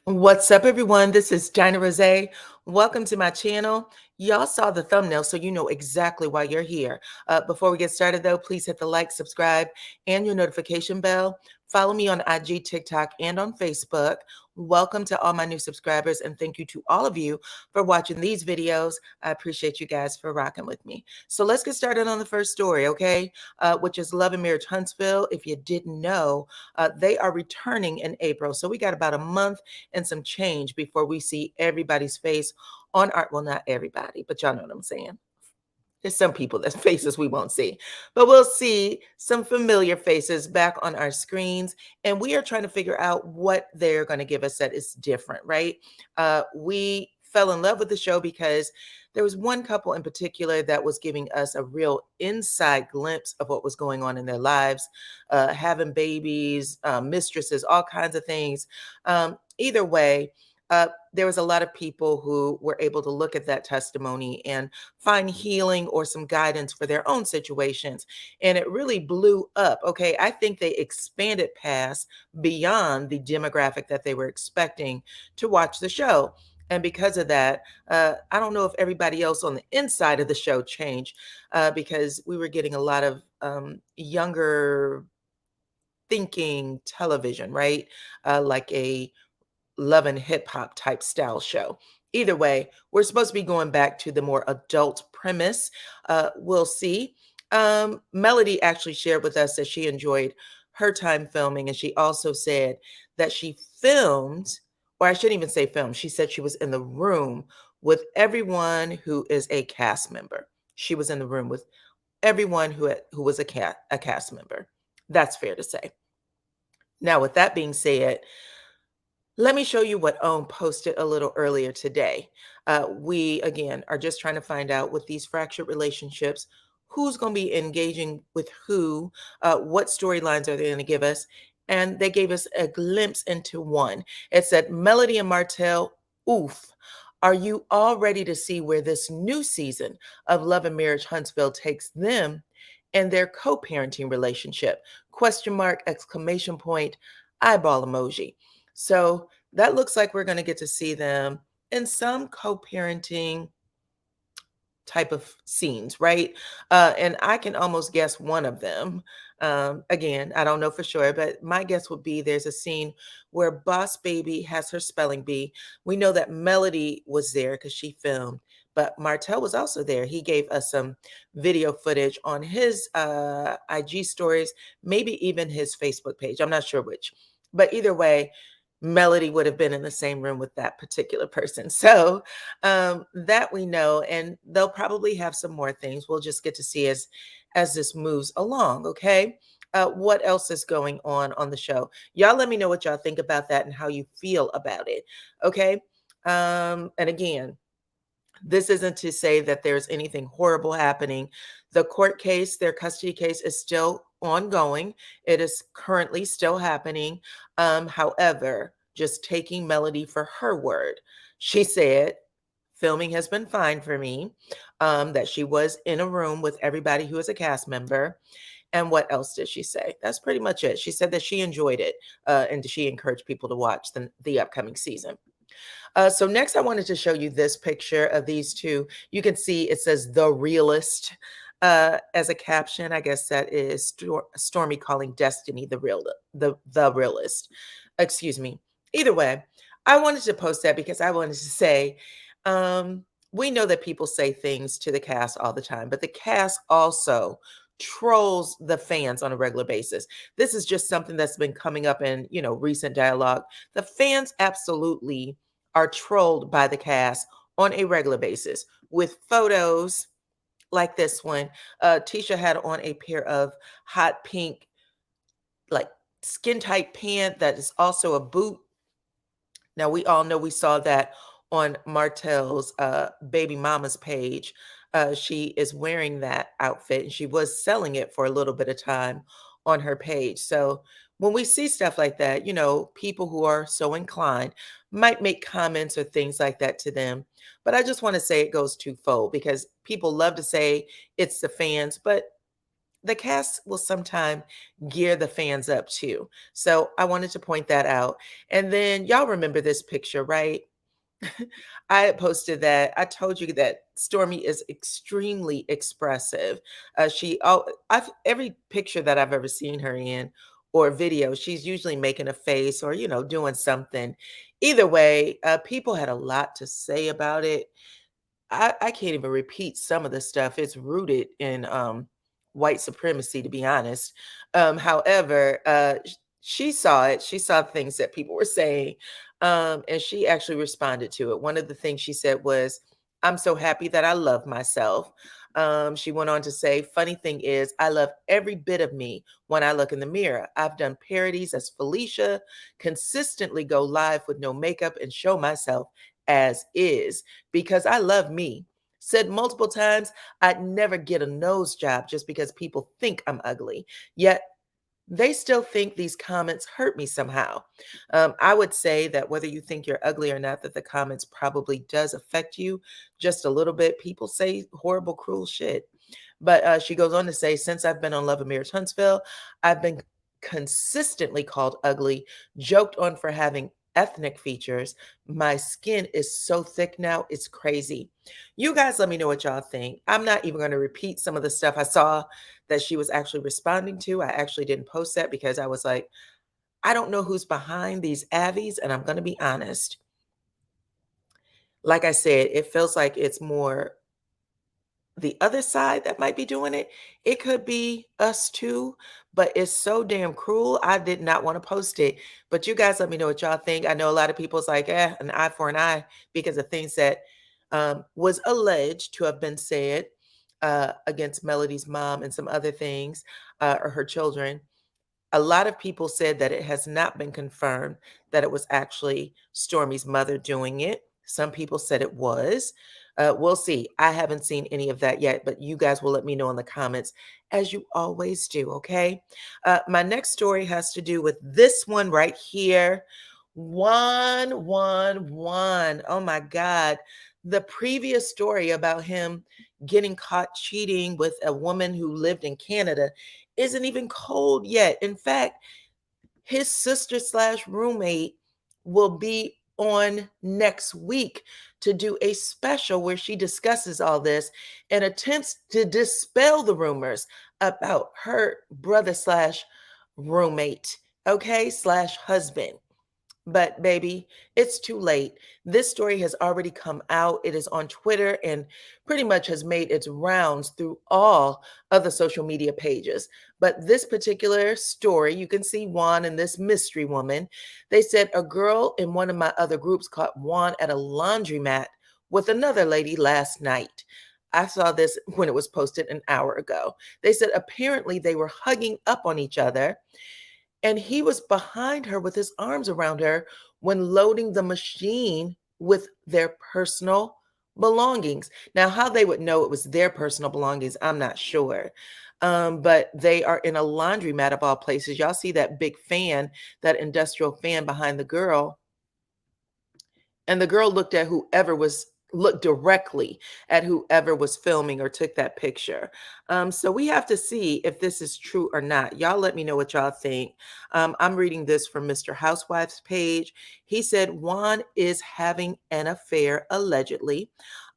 What's up, everyone? This is DyanaRozay. Welcome to my channel. Y'all saw the thumbnail, so you know exactly why you're here. Before we get started, though, please hit the like, subscribe, and your notification bell. Follow me on IG, TikTok, and on Facebook. Welcome to all my new subscribers, and thank you to all of you for watching these videos. I appreciate you guys for rocking with me. So let's get started on the first story, okay? Which is Love and Marriage Huntsville. If you didn't know, they are returning in April. So we got about a month and some change before we see everybody's face on art. Well, not everybody, but y'all know what I'm saying. There's some people that's faces we won't see, but we'll see some familiar faces back on our screens. And we are trying to figure out what they're going to give us that is different, right? We fell in love with the show because there was one couple in particular that was giving us a real inside glimpse of what was going on in their lives, having babies, mistresses, all kinds of things. Either way, there was a lot of people who were able to look at that testimony and find healing or some guidance for their own situations. And it really blew up. Okay. I think they expanded past beyond the demographic that they were expecting to watch the show. And because of that, I don't know if everybody else on the inside of the show changed because we were getting a lot of younger thinking television, right? Like a love and hip hop type style show. Either way, we're supposed to be going back to the more adult premise. We'll see. Melody actually shared with us that she enjoyed her time filming, and she also said that she filmed, or I shouldn't even say film, she said she was in the room with everyone who is a cast member. She was in the room with everyone who was a cast member. That's fair to say. Now, with that being said, let me show you what OWN posted a little earlier today. We, again, are just trying to find out with these fractured relationships, who's going to be engaging with who, what storylines are they going to give us? And they gave us a glimpse into one. It said, Melody and Martell, oof. Are you all ready to see where this new season of Love and Marriage Huntsville takes them and their co-parenting relationship? Question mark, exclamation point, eyeball emoji. So that looks like we're going to get to see them in some co-parenting type of scenes, right? And I can almost guess one of them. Again, I don't know for sure, but my guess would be there's a scene where Boss Baby has her spelling bee. We know that Melody was there because she filmed, but Martell was also there. He gave us some video footage on his IG stories, maybe even his Facebook page. I'm not sure which, but either way, Melody would have been in the same room with that particular person. So that we know, and they'll probably have some more things. We'll just get to see as this moves along. Okay. What else is going on the show? Y'all let me know what y'all think about that and how you feel about it. Okay. And again, this isn't to say that there's anything horrible happening. The court case, their custody case is still ongoing. It is currently still happening. However, just taking Melody for her word, she said, filming has been fine for me, that she was in a room with everybody who is a cast member. And what else did she say? That's pretty much it. She said that she enjoyed it and she encouraged people to watch the upcoming season. So next I wanted to show you this picture of these two. You can see it says The Realist as a caption. I guess that is Stormi calling Destiny the realist. Excuse me. Either way, I wanted to post that because I wanted to say, we know that people say things to the cast all the time, but the cast also trolls the fans on a regular basis. This is just something that's been coming up in, recent dialogue. The fans absolutely are trolled by the cast on a regular basis with photos like this one. Tisha had on a pair of hot pink, like skin tight pant that is also a boot. Now, we all know we saw that on Martell's baby mama's page. She is wearing that outfit and she was selling it for a little bit of time on her page. So when we see stuff like that, people who are so inclined might make comments or things like that to them. But I just want to say it goes twofold because people love to say it's the fans, but the cast will sometime gear the fans up too. So I wanted to point that out. And then y'all remember this picture, right? I had posted that. I told you that Stormi is extremely expressive. Every picture that I've ever seen her in or video, she's usually making a face or, doing something. Either way, people had a lot to say about it. I can't even repeat some of the stuff. It's rooted in white supremacy, to be honest. However, she saw it. She saw things that people were saying, and she actually responded to it. One of the things she said was, "I'm so happy that I love myself." She went on to say, "Funny thing is, I love every bit of me when I look in the mirror. I've done parodies as Felicia, consistently go live with no makeup and show myself as is because I love me. Said multiple times, I'd never get a nose job just because people think I'm ugly. Yet they still think these comments hurt me somehow." I would say that whether you think you're ugly or not, that the comments probably does affect you just a little bit. People say horrible, cruel shit. But she goes on to say, "Since I've been on Love Amir Huntsville, I've been consistently called ugly, joked on for having ethnic features. My skin is so thick now, it's crazy." You guys let me know what y'all think. I'm not even going to repeat some of the stuff I saw that she was actually responding to. I actually didn't post that because I was like, I don't know who's behind these avies, and I'm going to be honest. Like I said, it feels like it's more the other side that might be doing it. It could be us too, but it's so damn cruel. I did not want to post it. But you guys let me know what y'all think. I know a lot of people's like, an eye for an eye because of things that was alleged to have been said against Melody's mom and some other things, or her children. A lot of people said that it has not been confirmed that it was actually Stormi's mother doing it. Some people said it was. We'll see. I haven't seen any of that yet, but you guys will let me know in the comments, as you always do, okay? My next story has to do with this one right here. Juan. Oh my God. The previous story about him getting caught cheating with a woman who lived in Canada isn't even cold yet. In fact, his sister slash roommate will be on next week to do a special where she discusses all this and attempts to dispel the rumors about her brother slash roommate, okay, slash husband. But baby, it's too late. This story has already come out. It is on Twitter and pretty much has made its rounds through all of the social media pages. But this particular story, you can see Juan and this mystery woman. They said a girl in one of my other groups caught Juan at a laundromat with another lady last night. I saw this when it was posted an hour ago. They said apparently they were hugging up on each other and he was behind her with his arms around her when loading the machine with their personal belongings. Now, how they would know it was their personal belongings, I'm not sure. But they are in a laundromat of all places. Y'all see that big fan, that industrial fan behind the girl. And the girl looked directly at whoever was filming or took that picture. So we have to see if this is true or not. Y'all let me know what y'all think. I'm reading this from Mr. Housewife's page. He said Juan is having an affair allegedly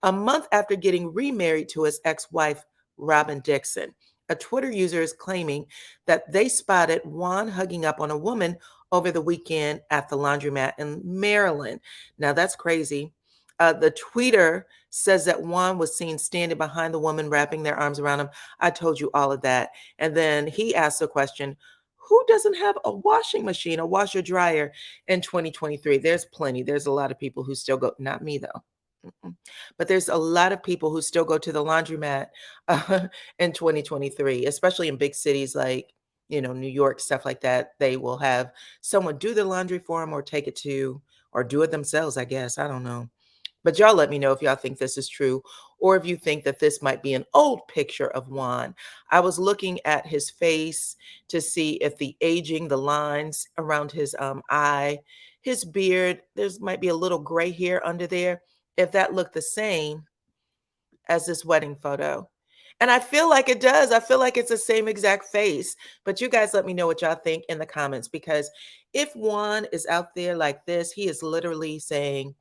a month after getting remarried to his ex-wife, Robin Dixon. A Twitter user is claiming that they spotted Juan hugging up on a woman over the weekend at the laundromat in Maryland. Now that's crazy. The tweeter says that Juan was seen standing behind the woman, wrapping their arms around him. I told you all of that. And then he asked the question, who doesn't have a washing machine, a washer dryer in 2023? There's plenty. There's a lot of people who still go, not me though. But there's a lot of people who still go to the laundromat in 2023, especially in big cities like, New York, stuff like that. They will have someone do the laundry for them or take it to, or do it themselves, I guess. I don't know. But y'all let me know if y'all think this is true or if you think that this might be an old picture of Juan. I was looking at his face to see if the aging, the lines around his eye, his beard, there's might be a little gray hair under there, if that looked the same as this wedding photo. And I feel like it does. I feel like it's the same exact face. But you guys let me know what y'all think in the comments, because if Juan is out there like this, he is literally saying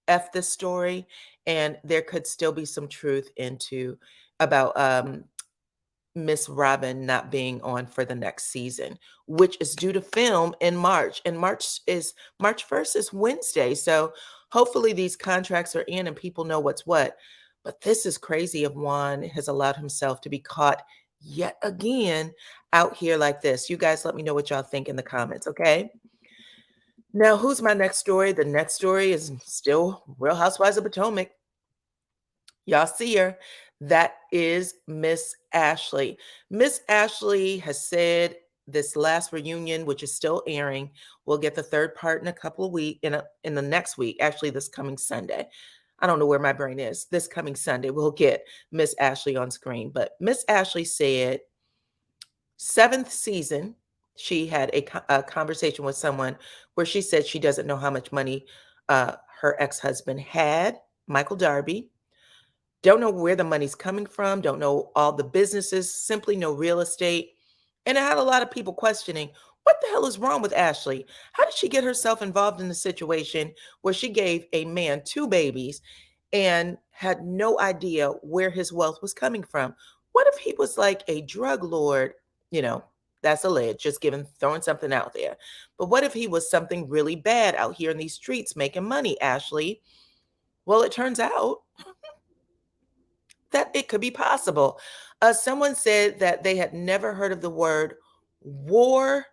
F this story, and there could still be some truth into about Miss Robin not being on for the next season, which is due to film in March. And March 1st is Wednesday. So hopefully these contracts are in and people know what's what. But this is crazy if Juan has allowed himself to be caught yet again out here like this. You guys let me know what y'all think in the comments, okay? Now, who's my next story? The next story is still Real Housewives of Potomac. Y'all see her. That is Miss Ashley. Miss Ashley has said this last reunion, which is still airing, we'll get the third part in a couple of weeks, in the next week, actually this coming Sunday. I don't know where my brain is. This coming Sunday, we'll get Miss Ashley on screen. But Miss Ashley said, 7th season, she had a conversation with someone where she said she doesn't know how much money her ex-husband had, Michael Darby. Don't know where the money's coming from, don't know all the businesses, simply know real estate. And I had a lot of people questioning, what the hell is wrong with Ashley? How did she get herself involved in a situation where she gave a man 2 babies and had no idea where his wealth was coming from? What if he was like a drug lord? You know, that's alleged, just throwing something out there. But what if he was something really bad out here in these streets making money, Ashley? Well, it turns out that it could be possible. Someone said that they had never heard of the word war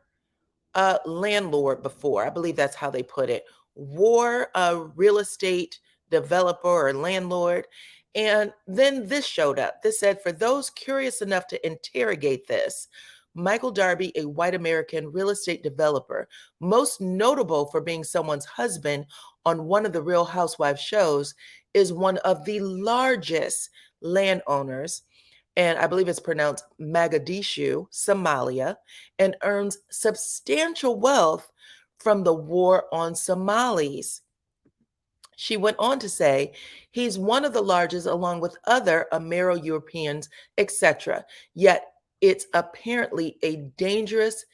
landlord before. I believe that's how they put it. War real estate developer or landlord. And then this showed up. This said, for those curious enough to interrogate this, Michael Darby, a white American real estate developer, most notable for being someone's husband on one of the Real Housewives shows, is one of the largest landowners, and I believe it's pronounced Mogadishu, Somalia, and earns substantial wealth from the war on Somalis. She went on to say, he's one of the largest along with other Amero-Europeans, etc. Yet it's apparently a dangerous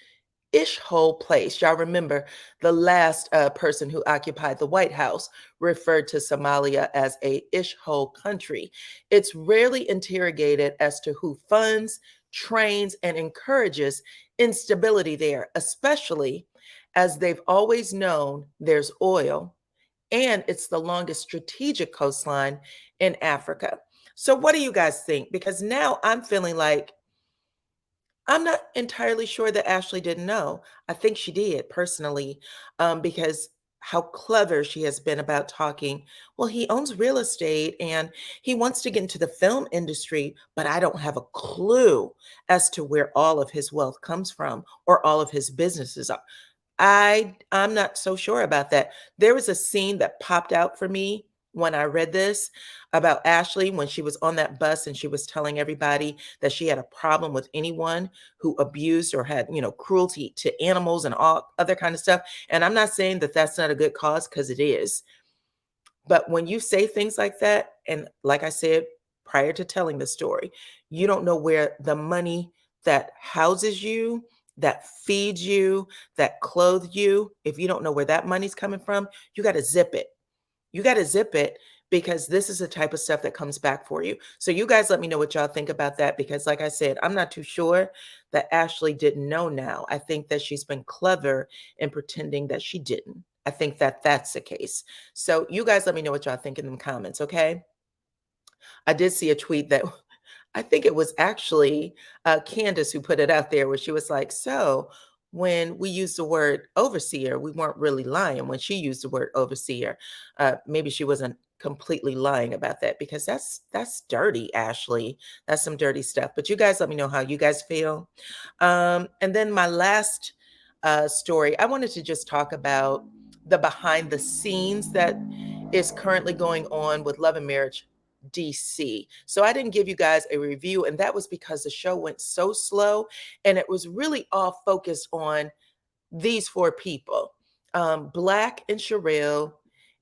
ish-hole place. Y'all remember the last person who occupied the White House referred to Somalia as a ish-hole country. It's rarely interrogated as to who funds, trains, and encourages instability there, especially as they've always known there's oil and it's the longest strategic coastline in Africa. So what do you guys think? Because now I'm feeling like I'm not entirely sure that Ashley didn't know. I think she did personally, because how clever she has been about talking. Well, he owns real estate and he wants to get into the film industry, but I don't have a clue as to where all of his wealth comes from or all of his businesses are. I'm not so sure about that. There was a scene that popped out for me when I read this about Ashley when she was on that bus and she was telling everybody that she had a problem with anyone who abused or had, cruelty to animals and all other kind of stuff. And I'm not saying that that's not a good cause, because it is. But when you say things like that, and like I said prior to telling the story, you don't know where the money that houses you, that feeds you, that clothes you, if you don't know where that money's coming from, you got to zip it. You got to zip it, because this is the type of stuff that comes back for you. So you guys let me know what y'all think about that, because like I said, I'm not too sure that Ashley didn't know now. I think that she's been clever in pretending that she didn't. I think that that's the case. So you guys let me know what y'all think in the comments, okay? I did see a tweet that I think it was actually Candace who put it out there, where she was like, so when we used the word overseer, we weren't really lying when she used the word overseer. Maybe she wasn't completely lying about that, because that's dirty, Ashley. That's some dirty stuff. But you guys let me know how you guys feel. And then my last story, I wanted to just talk about the behind the scenes that is currently going on with Love and Marriage DC. So I didn't give you guys a review, and that was because the show went so slow and it was really all focused on these 4 people, Black and Sherelle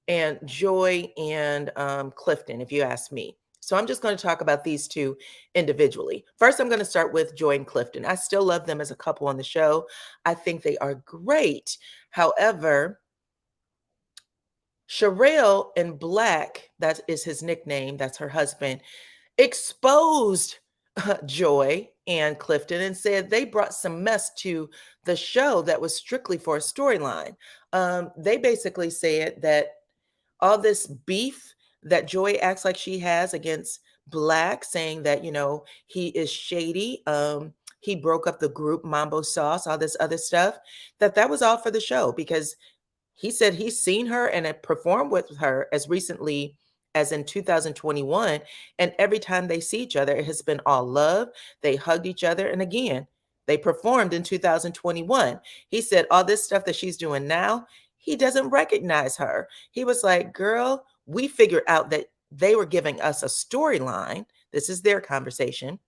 and Joy and Clifton, if you ask me. So I'm just going to talk about these two individually. First, I'm going to start with Joy and Clifton. I still love them as a couple on the show. I think they are great. However, Sherelle in Black, that is his nickname, that's her husband, exposed Joy and Clifton and said they brought some mess to the show that was strictly for a storyline. They basically said that all this beef that Joy acts like she has against Black, saying that, he is shady. He broke up the group Mambo Sauce, all this other stuff, that was all for the show because he said he's seen her and had performed with her as recently as in 2021. And every time they see each other, it has been all love. They hugged each other. And again, they performed in 2021. He said all this stuff that she's doing now, he doesn't recognize her. He was like, girl, we figured out that they were giving us a storyline. This is their conversation.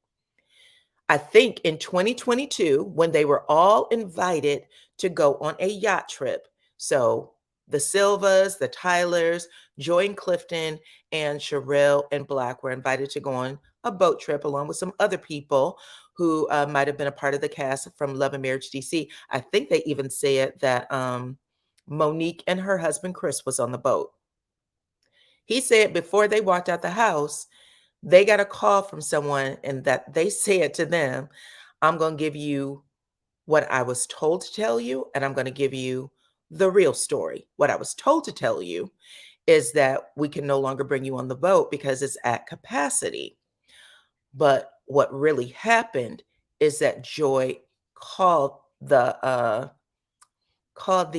I think in 2022, when they were all invited to go on a yacht trip. So the Silvas, the Tylers, Joy and Clifton, and Sherelle and Black were invited to go on a boat trip along with some other people who might have been a part of the cast from Love and Marriage DC. I think they even said that Monique and her husband Chris was on the boat. He said before they walked out the house, they got a call from someone and that they said to them, I'm going to give you what I was told to tell you, and I'm going to give you the real story. What I was told to tell you is that we can no longer bring you on the boat because it's at capacity. But what really happened is that Joy called the what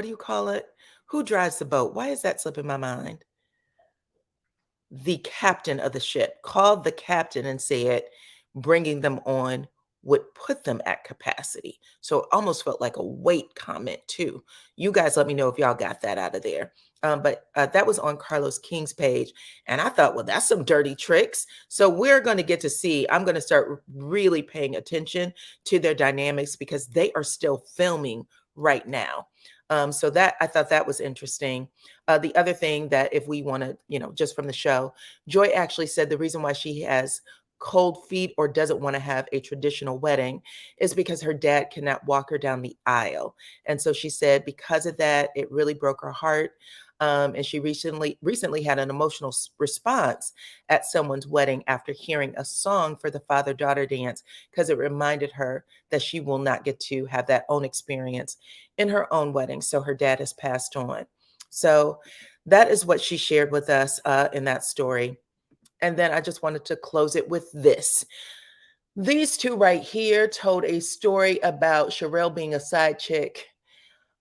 do you call it? Who drives the boat? Why is that slipping my mind? The captain of the ship, called the captain and said bringing them on would put them at capacity. So it almost felt like a weight comment too. You guys let me know if y'all got that out of there. But that was on Carlos King's page. And I thought, well, that's some dirty tricks. So we're going to get to see, I'm going to start really paying attention to their dynamics because they are still filming right now. So that I thought that was interesting. The other thing that if we want to, just from the show, Joy actually said the reason why she has cold feet or doesn't want to have a traditional wedding is because her dad cannot walk her down the aisle. And so she said because of that, it really broke her heart. And she recently had an emotional response at someone's wedding after hearing a song for the father-daughter dance because it reminded her that she will not get to have that own experience in her own wedding. So her dad has passed on. So that is what she shared with us in that story. And then I just wanted to close it with this. These two right here told a story about Sherelle being a side chick.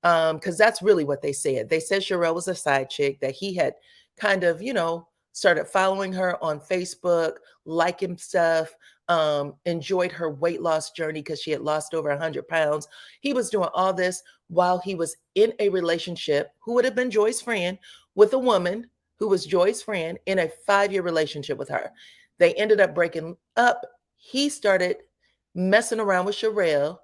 Because that's really what they said. They said Sherelle was a side chick, that he had kind of, started following her on Facebook, liking stuff, enjoyed her weight loss journey because she had lost over 100 pounds. He was doing all this while he was in a relationship who would have been Joy's friend with a woman who was Joy's friend in a 5-year relationship with her. They ended up breaking up. He started messing around with Sherelle,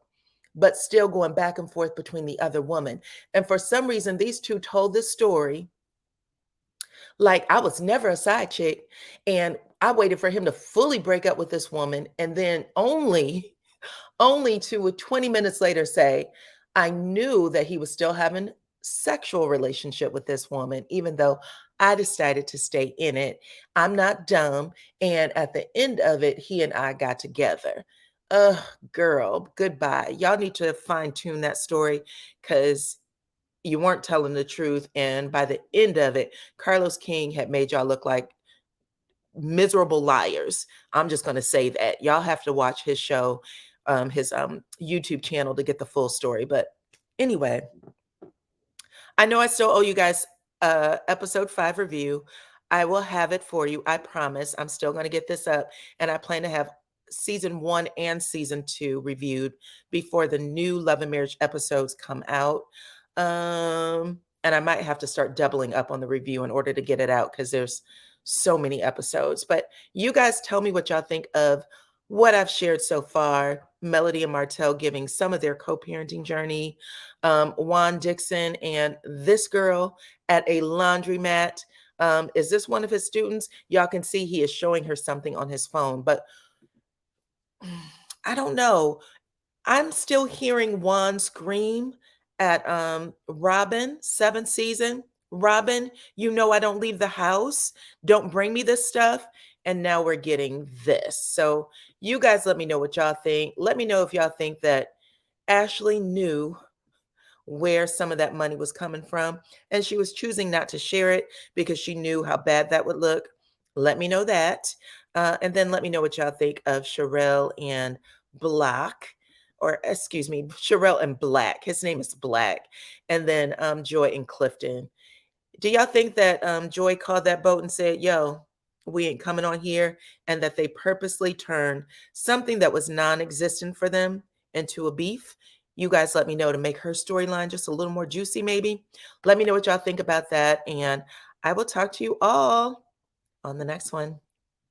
but still going back and forth between the other woman. And for some reason, these two told this story like I was never a side chick. And I waited for him to fully break up with this woman. And then only to 20 minutes later say, I knew that he was still having sexual relationship with this woman, even though I decided to stay in it. I'm not dumb. And at the end of it, he and I got together. Girl, goodbye. Y'all need to fine tune that story because you weren't telling the truth. And by the end of it, Carlos King had made y'all look like miserable liars. I'm just going to say that. Y'all have to watch his show, his YouTube channel to get the full story. But anyway, I know I still owe you guys episode 5 review. I will have it for you. I promise. I'm still going to get this up. And I plan to have season 1 and season 2 reviewed before the new Love and Marriage episodes come out. And I might have to start doubling up on the review in order to get it out because there's so many episodes. But you guys tell me what y'all think of what I've shared so far. Melody and Martell giving some of their co-parenting journey. Juan Dixon and this girl at a laundromat. Is this one of his students? Y'all can see he is showing her something on his phone, but I don't know. I'm still hearing Juan scream at Robin, 7th season. Robin, you know I don't leave the house. Don't bring me this stuff. And now we're getting this. So you guys let me know what y'all think. Let me know if y'all think that Ashley knew where some of that money was coming from and she was choosing not to share it because she knew how bad that would look. Let me know that. And then let me know what y'all think of Sherelle and Black, or excuse me, Sherelle and Black. His name is Black. And then Joy and Clifton. Do y'all think that Joy called that boat and said, yo, we ain't coming on here, and that they purposely turned something that was non-existent for them into a beef? You guys let me know to make her storyline just a little more juicy, maybe. Let me know what y'all think about that, and I will talk to you all on the next one.